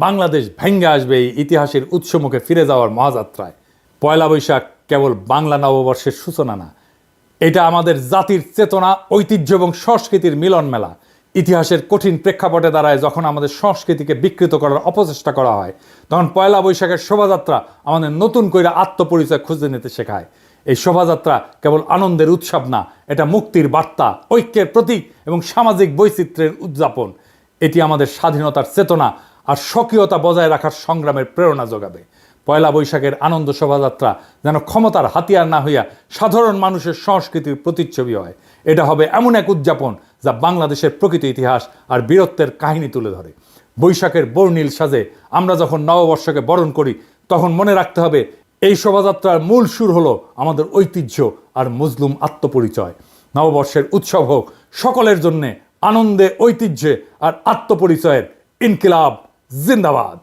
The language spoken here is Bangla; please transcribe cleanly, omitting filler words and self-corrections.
বাংলাদেশ ভেঙ্গে আসবে এই ইতিহাসের উৎসমুখে ফিরে যাওয়ার মহাযাত্রায়। পয়লা বৈশাখ কেবল বাংলা নববর্ষের সূচনা না, এটা আমাদের জাতির চেতনা, ঐতিহ্য এবং সংস্কৃতির মিলন মেলা। ইতিহাসের কঠিন প্রেক্ষাপটে দাঁড়ায় যখন আমাদের সংস্কৃতিকে বিকৃত করার অপচেষ্টা করা হয়, তখন পয়লা বৈশাখের শোভাযাত্রা আমাদের নতুন করে আত্মপরিচয় খুঁজে নিতে শেখায়। এই শোভাযাত্রা কেবল আনন্দের উৎসব না, এটা মুক্তির বার্তা, ঐক্যের প্রতীক এবং সামাজিক বৈচিত্র্যের উদযাপন। এটি আমাদের স্বাধীনতার চেতনা আর স্বকীয়তা বজায় রাখার সংগ্রামের প্রেরণা যোগাবে। পয়লা বৈশাখের আনন্দ শোভাযাত্রা যেন ক্ষমতার হাতিয়ার না হইয়া সাধারণ মানুষের সংস্কৃতির প্রতিচ্ছবি হয়। এটা হবে এমন এক উদযাপন যা বাংলাদেশের প্রকৃত ইতিহাস আর বীরত্বের কাহিনী তুলে ধরে। বৈশাখের বর্ণিল সাজে আমরা যখন নববর্ষকে বরণ করি, তখন মনে রাখতে হবে এই শোভাযাত্রার মূল সুর হলো আমাদের ঐতিহ্য আর মজলুম আত্মপরিচয়। নববর্ষের উৎসব হোক সকলের জন্যে আনন্দে, ঐতিহ্যে আর আত্মপরিচয়ের ইনকিলাব জিন্দাবাদ।